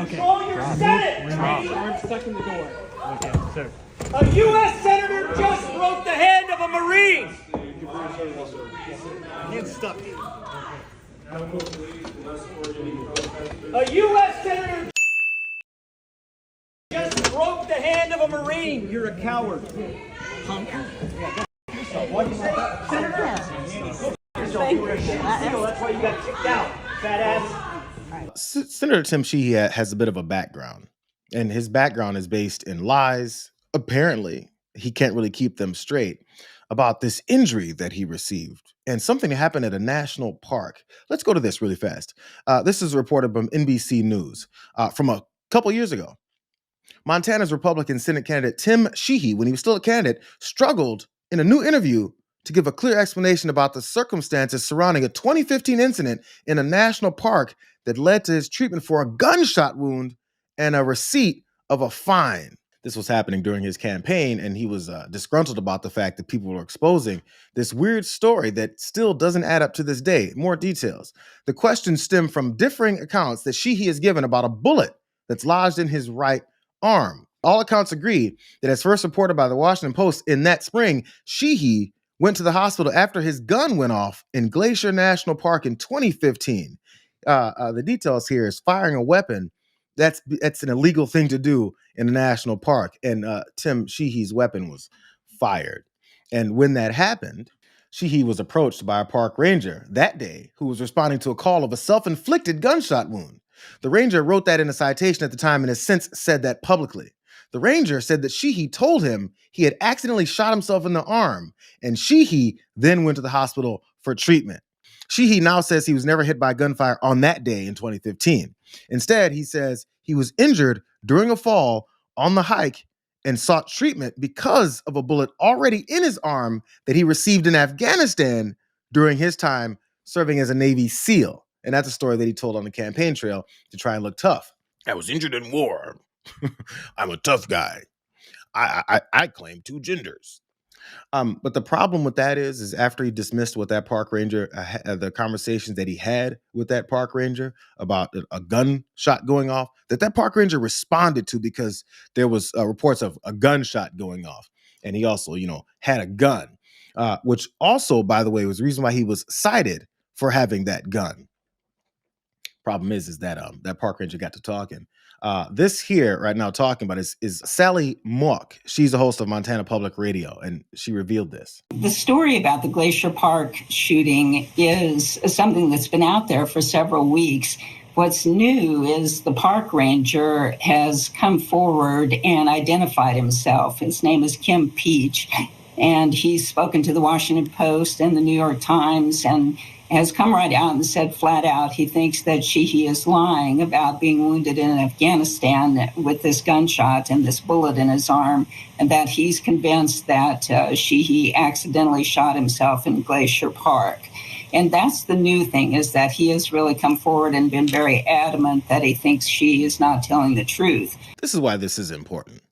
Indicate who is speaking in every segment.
Speaker 1: Control your Senate!
Speaker 2: I'm stuck in the door. Okay, sir.
Speaker 1: A U.S. Senator just broke the hand of a Marine!
Speaker 2: Hand's stuck.
Speaker 1: A U.S. Senator just broke the hand of a Marine! You're a coward. Punk. What'd you say, Senator? That's why you got kicked out, fat ass.
Speaker 3: Senator Tim Sheehy has a bit of a background, and his background is based in lies. Apparently, he can't really keep them straight about this injury that he received and something that happened at a national park. Let's go to this really fast. This is reported from NBC News from a couple years ago. Montana's Republican Senate candidate Tim Sheehy, when he was still a candidate, struggled in a new interview to give a clear explanation about the circumstances surrounding a 2015 incident in a national park that led to his treatment for a gunshot wound and a receipt of a fine. This was happening during his campaign, and he was disgruntled about the fact that people were exposing this weird story that still doesn't add up to this day. More details. The questions stem from differing accounts that Sheehy has given about a bullet that's lodged in his right arm. All accounts agree that, as first reported by the Washington Post, in that spring, Sheehy went to the hospital after his gun went off in Glacier National Park in 2015. The details here is firing a weapon. That's an illegal thing to do in a national park, and Tim Sheehy's weapon was fired. And when that happened, Sheehy was approached by a park ranger that day who was responding to a call of a self-inflicted gunshot wound. The ranger wrote that in a citation at the time and has since said that publicly. The ranger said that Sheehy told him he had accidentally shot himself in the arm, and Sheehy then went to the hospital for treatment. Sheehy now says he was never hit by gunfire on that day in 2015. Instead, he says he was injured during a fall on the hike and sought treatment because of a bullet already in his arm that he received in Afghanistan during his time serving as a Navy SEAL. And that's a story that he told on the campaign trail to try and look tough. I was injured in war. I'm a tough guy. I claim two genders. But the problem with that is after he dismissed what that park ranger, the conversations that he had with that park ranger about a gunshot going off, that park ranger responded to because there was reports of a gunshot going off. And he also, had a gun, which also, by the way, was the reason why he was cited for having that gun. Problem is that that park ranger got to talking. This here right now talking about is Sally Mock. She's the host of Montana Public Radio, and she revealed this.
Speaker 4: The story about the Glacier Park shooting is something that's been out there for several weeks. What's new is the park ranger has come forward and identified himself. His name is Kim Peach, and he's spoken to the Washington Post and the New York Times and has come right out and said flat out he thinks that Sheehy is lying about being wounded in Afghanistan with this gunshot and this bullet in his arm, and that he's convinced that Sheehy accidentally shot himself in Glacier Park. And that's the new thing, is that he has really come forward and been very adamant that he thinks Sheehy is not telling the truth.
Speaker 3: This is why this is important.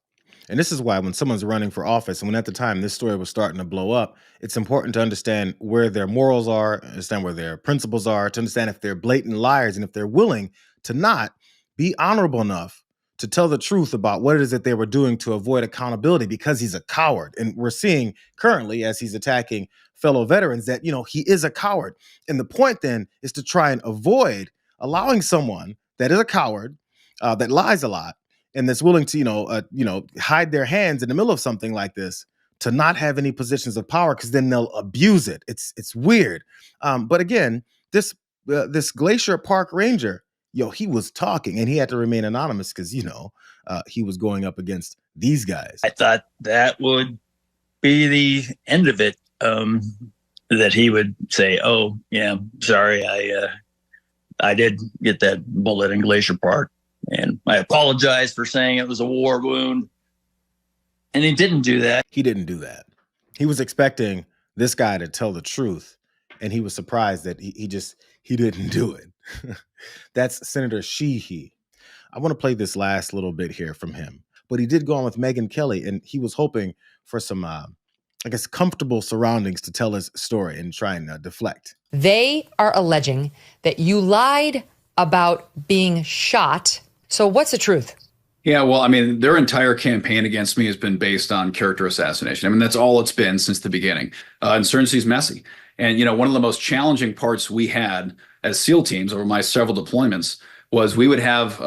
Speaker 3: And this is why when someone's running for office, and when at the time this story was starting to blow up, it's important to understand where their morals are, understand where their principles are, to understand if they're blatant liars and if they're willing to not be honorable enough to tell the truth about what it is that they were doing to avoid accountability because he's a coward. And we're seeing currently, as he's attacking fellow veterans, that, he is a coward. And the point then is to try and avoid allowing someone that is a coward, that lies a lot, and that's willing to, hide their hands in the middle of something like this, to not have any positions of power, because then they'll abuse it. It's weird. But again, this Glacier Park ranger, he was talking, and he had to remain anonymous because, he was going up against these guys.
Speaker 5: I thought that would be the end of it, that he would say, oh, yeah, sorry, I did get that bullet in Glacier Park. And I apologize for saying it was a war wound. And he didn't do that.
Speaker 3: He didn't do that. He was expecting this guy to tell the truth. And he was surprised that he didn't do it. That's Senator Sheehy. I want to play this last little bit here from him. But he did go on with Megyn Kelly, and he was hoping for some, comfortable surroundings to tell his story and try and deflect.
Speaker 6: They are alleging that you lied about being shot So what's the truth?
Speaker 7: Yeah, well, I mean, their entire campaign against me has been based on character assassination. I mean, that's all it's been since the beginning. Insurgency is messy. And, one of the most challenging parts we had as SEAL teams over my several deployments was we would have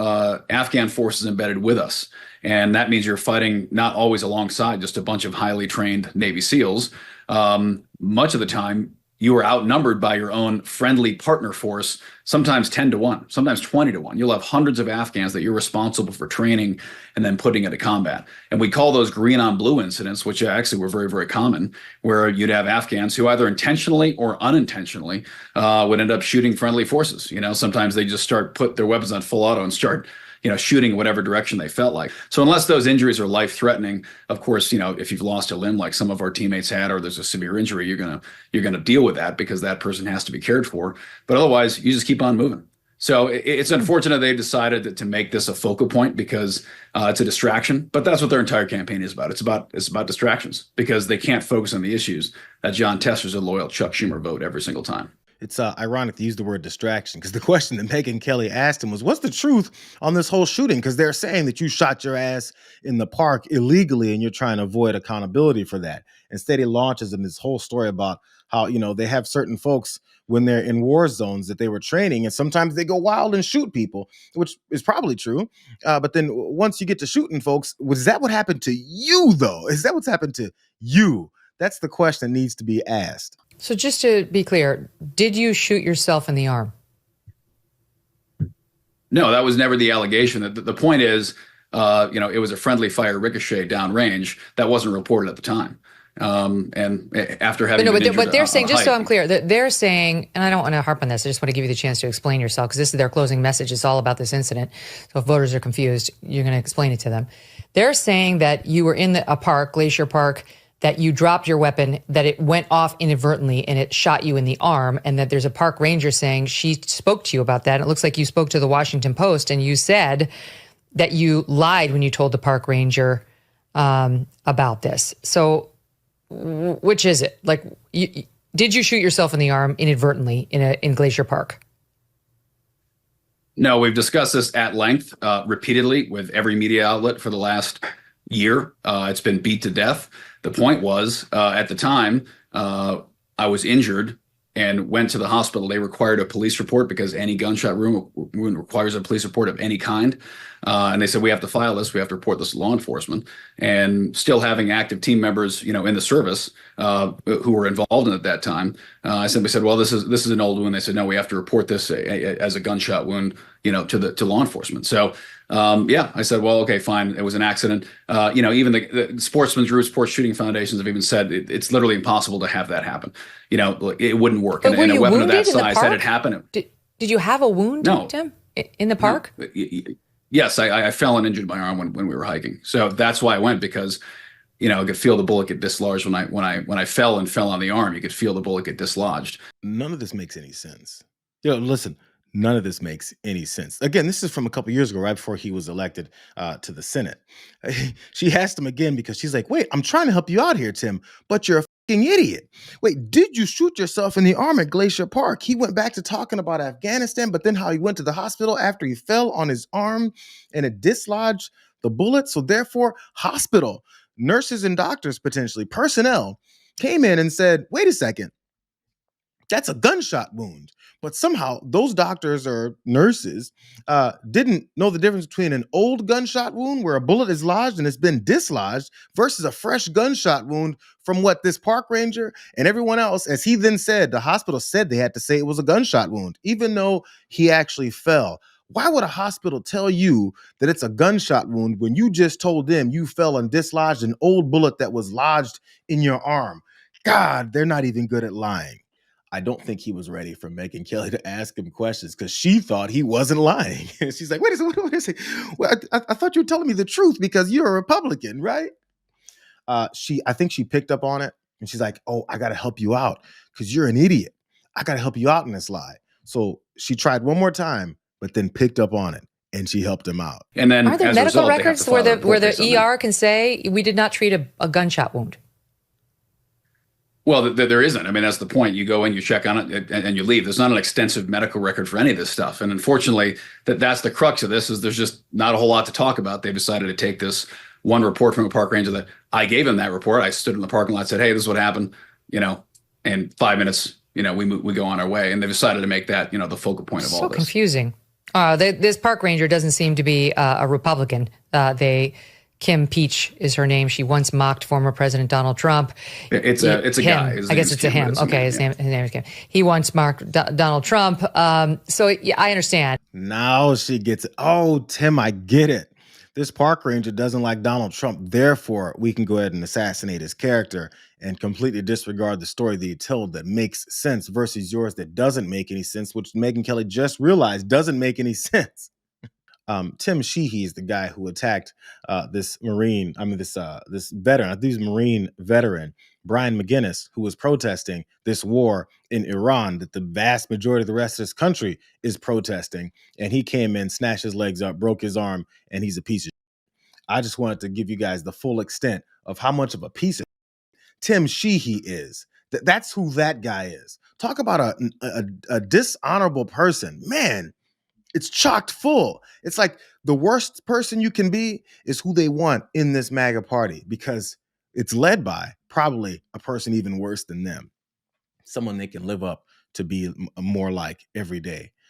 Speaker 7: Afghan forces embedded with us. And that means you're fighting not always alongside just a bunch of highly trained Navy SEALs. Much of the time, you are outnumbered by your own friendly partner force, sometimes 10 to 1, sometimes 20 to 1. You'll have hundreds of Afghans that you're responsible for training and then putting into combat. And we call those green on blue incidents, which actually were very, very common, where you'd have Afghans who either intentionally or unintentionally would end up shooting friendly forces. Sometimes they just put their weapons on full auto and start shooting whatever direction they felt like. So unless those injuries are life-threatening, of course, if you've lost a limb like some of our teammates had, or there's a severe injury, you're gonna deal with that because that person has to be cared for. But otherwise, you just keep on moving. So it's unfortunate they've decided to make this a focal point because it's a distraction. But that's what their entire campaign is about. It's about distractions because they can't focus on the issues that John Tester's a loyal Chuck Schumer vote every single time.
Speaker 3: It's ironic to use the word distraction because the question that Megyn Kelly asked him was, what's the truth on this whole shooting? Because they're saying that you shot your ass in the park illegally and you're trying to avoid accountability for that. Instead, he launches in this whole story about how, they have certain folks when they're in war zones that they were training and sometimes they go wild and shoot people, which is probably true. But then once you get to shooting folks, was that what happened to you, though? Is that what's happened to you? That's the question that needs to be asked.
Speaker 6: So just to be clear, did you shoot yourself in the arm?
Speaker 7: No, that was never the allegation. The point is, it was a friendly fire ricochet downrange that wasn't reported at the time. And after having
Speaker 6: but they're saying, just so I'm clear, that they're saying, and I don't want to harp on this, I just want to give you the chance to explain yourself because this is their closing message. It's all about this incident. So if voters are confused, you're going to explain it to them. They're saying that you were in a park, Glacier Park, that you dropped your weapon, that it went off inadvertently and it shot you in the arm, and that there's a park ranger saying she spoke to you about that. And it looks like you spoke to the Washington Post and you said that you lied when you told the park ranger about this. So which is it? Like, did you shoot yourself in the arm inadvertently in Glacier Park?
Speaker 7: No, we've discussed this at length repeatedly with every media outlet for the last year. It's been beat to death. The point was, at the time, I was injured and went to the hospital. They required a police report because any gunshot wound requires a police report of any kind. And they said, we have to file this. We have to report this to law enforcement. And still having active team members, in the service who were involved in it at that time, I simply said, well, this is an old wound. They said, no, we have to report this as a gunshot wound, to law enforcement. So, I said, well, okay, fine. It was an accident. Even the Sportsman's Roots Sports Shooting Foundations have even said it's literally impossible to have that happen. It wouldn't work.
Speaker 6: But
Speaker 7: and a weapon of that
Speaker 6: in
Speaker 7: size that had happened.
Speaker 6: Did you have a wound,
Speaker 7: No.
Speaker 6: Tim, in the park?
Speaker 7: No. Yes, I fell and injured my arm when we were hiking. So that's why I went, because I could feel the bullet get dislodged when I fell on the arm. You could feel the bullet get dislodged.
Speaker 3: None of this makes any sense. Listen, none of this makes any sense. Again, this is from a couple years ago, right before he was elected to the Senate. She asked him again because she's like, wait, I'm trying to help you out here, Tim, but you're a fucking idiot. Wait, did you shoot yourself in the arm at Glacier Park? He went back to talking about Afghanistan, but then how he went to the hospital after he fell on his arm and it dislodged the bullet. So therefore, hospital, nurses and doctors, potentially personnel, came in and said, wait a second, that's a gunshot wound. But somehow those doctors or nurses didn't know the difference between an old gunshot wound where a bullet is lodged and it's been dislodged versus a fresh gunshot wound from what this park ranger and everyone else, as he then said, the hospital said they had to say it was a gunshot wound, even though he actually fell. Why would a hospital tell you that it's a gunshot wound when you just told them you fell and dislodged an old bullet that was lodged in your arm? God, they're not even good at lying. I don't think he was ready for Megyn Kelly to ask him questions because she thought he wasn't lying. She's like, wait a second, what is it? Well, I thought you were telling me the truth because you're a Republican, right? I think she picked up on it and she's like, oh, I got to help you out because you're an idiot. I got to help you out in this lie. So she tried one more time, but then picked up on it and she helped him out.
Speaker 7: And then
Speaker 6: are there medical records where the ER can say we did not treat a gunshot wound?
Speaker 7: Well, there isn't. I mean, that's the point. You go in, you check on it, and you leave. There's not an extensive medical record for any of this stuff. And unfortunately, that's the crux of this, is there's just not a whole lot to talk about. They decided to take this one report from a park ranger that I gave him that report. I stood in the parking lot, said, hey, this is what happened, and 5 minutes, we go on our way. And they decided to make that, the focal point of all this.
Speaker 6: So confusing. This park ranger doesn't seem to be a Republican. Kim Peach is her name. She once mocked former President Donald Trump.
Speaker 7: It's a guy.
Speaker 6: I guess it's a him. Okay, his name is Kim. He once mocked Donald Trump. So yeah, I understand.
Speaker 3: Now she gets it. Oh, Tim, I get it. This park ranger doesn't like Donald Trump. Therefore, we can go ahead and assassinate his character and completely disregard the story that he told that makes sense versus yours that doesn't make any sense, which Megyn Kelly just realized doesn't make any sense. Tim Sheehy is the guy who attacked this veteran, I think he's Marine veteran, Brian McGinnis, who was protesting this war in Iran that the vast majority of the rest of this country is protesting. And he came in, snatched his legs up, broke his arm, and he's a piece of shit. I just wanted to give you guys the full extent of how much of a piece of Tim Sheehy is. That's who that guy is. Talk about a dishonorable person. Man, it's chocked full. It's like the worst person you can be is who they want in this MAGA party, because it's led by probably a person even worse than them. Someone they can live up to be more like every day.